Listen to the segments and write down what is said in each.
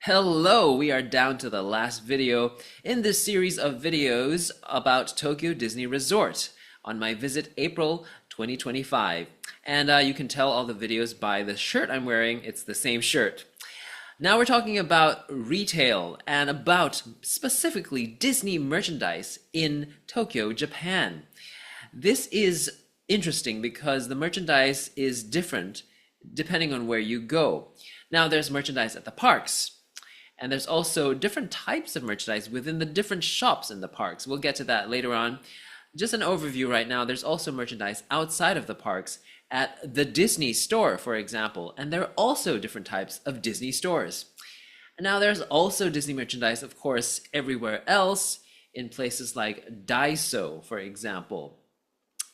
Hello, we are down to the last video in this series of videos about Tokyo Disney Resort on my visit April 2025. And you can tell all the videos by the shirt I'm wearing. It's the same shirt. Now we're talking about retail and about specifically Disney merchandise in Tokyo, Japan. This is interesting because the merchandise is different depending on where you go. Now there's merchandise at the parks. And there's also different types of merchandise within the different shops in the parks. We'll get to that later on. Just an overview right now. There's also merchandise outside of the parks at the Disney store, for example. And there are also different types of Disney stores. And now there's also Disney merchandise, of course, everywhere else in places like Daiso, for example.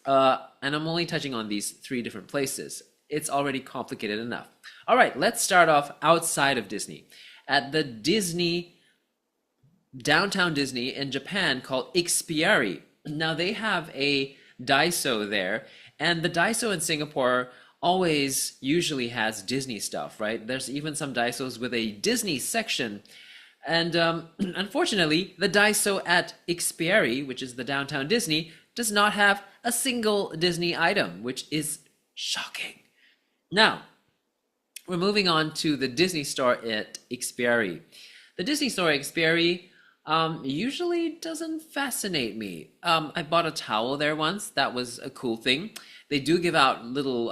And I'm only touching on these three different places. It's already complicated enough. All right, let's start off outside of Disney. At the downtown Disney in Japan called Ikspiari. Now they have a Daiso there, and the Daiso in Singapore always usually has Disney stuff, right? There's even some Daisos with a Disney section. And unfortunately, the Daiso at Ikspiari, which is the downtown Disney, does not have a single Disney item, which is shocking. Now, we're moving on to the Disney store at Ikspiari. The Disney store at Ikspiari usually doesn't fascinate me. I bought a towel there once. That was a cool thing. They do give out little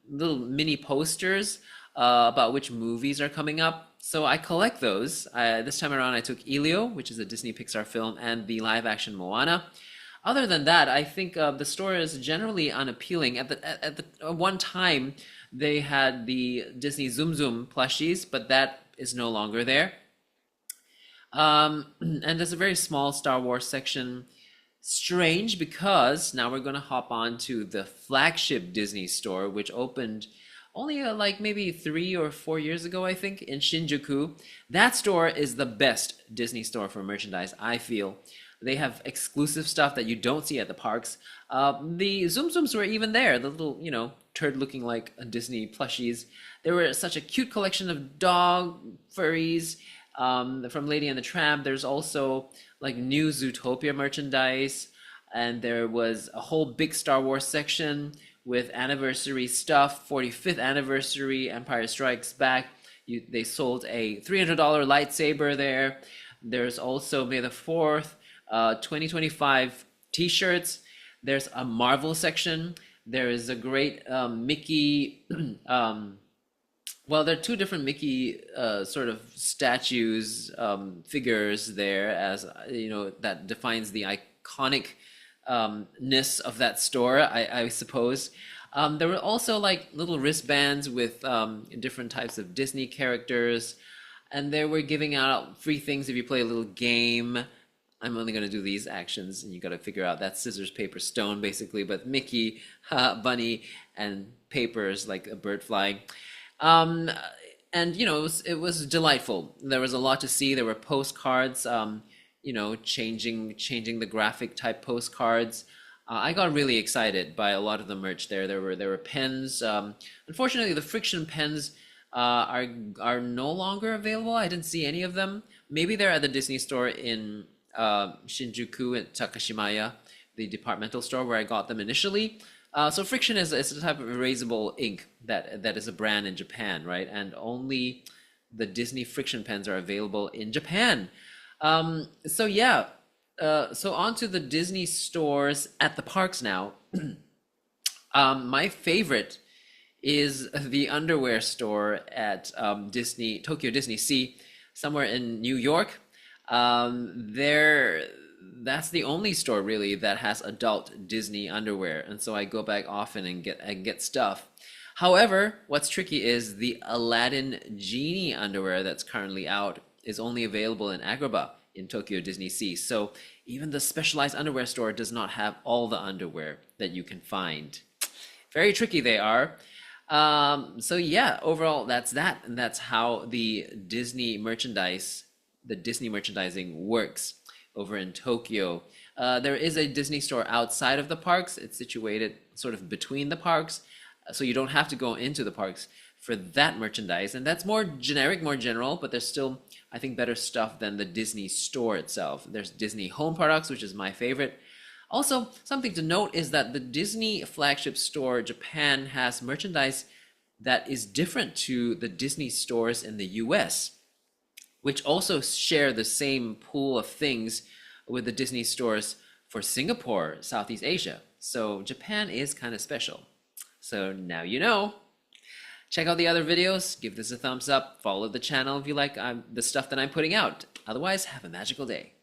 mini posters about which movies are coming up. So I collect those. This time around, I took Elio, which is a Disney Pixar film, and the live-action Moana. Other than that, I think the store is generally unappealing. At the one time, they had the Disney Zoom Zoom plushies, but that is no longer there. And there's a very small Star Wars section. Strange because now we're going to hop on to the flagship Disney store, which opened only like maybe 3 or 4 years ago, I think, in Shinjuku. That store is the best Disney store for merchandise, I feel. They have exclusive stuff that you don't see at the parks. The Zoom Zooms were even there, the little, turd looking like Disney plushies. There were such a cute collection of dog furries from Lady and the Tramp. There's also like new Zootopia merchandise. And there was a whole big Star Wars section with anniversary stuff, 45th anniversary, Empire Strikes Back. They sold a $300 lightsaber there. There's also May the 4th. 2025 t-shirts. There's a Marvel section. There is a great Mickey well, there are two different Mickey sort of statues, figures there, as that defines the iconicness of that store, I suppose. There were also like little wristbands with different types of Disney characters, and they were giving out free things if you play a little game. I'm only going to do these actions, and you got to figure out that scissors, paper, stone, basically. But Mickey, Bunny, and papers like a bird flying. And it was delightful. There was a lot to see. There were postcards, changing the graphic type postcards. I got really excited by a lot of the merch there. There were pens. Unfortunately, the friction pens are no longer available. I didn't see any of them. Maybe they're at the Disney store in Shinjuku and Takashimaya, the departmental store where I got them initially. So Friction is a type of erasable ink that is a brand in Japan, right? And only the Disney Friction pens are available in Japan. So on to the Disney stores at the parks now. My favorite is the underwear store at Tokyo Disney Sea, somewhere in New York. That's the only store really that has adult Disney underwear, and so I go back often and get stuff. However, what's tricky is the Aladdin Genie underwear that's currently out is only available in Agrabah in Tokyo Disney Sea. So even the specialized underwear store does not have all the underwear that you can find. Very tricky they are. Overall that's that, and that's how the Disney merchandising works over in Tokyo. There is a Disney store outside of the parks. It's situated sort of between the parks, so you don't have to go into the parks for that merchandise. And that's more generic, more general, but there's still, I think, better stuff than the Disney store itself. There's Disney home products, which is my favorite. Also, something to note is that the Disney flagship store Japan has merchandise that is different to the Disney stores in the US, which also share the same pool of things with the Disney stores for Singapore, Southeast Asia. So Japan is kind of special. So now you know. Check out the other videos, give this a thumbs up, follow the channel if you like the stuff that I'm putting out. Otherwise, have a magical day.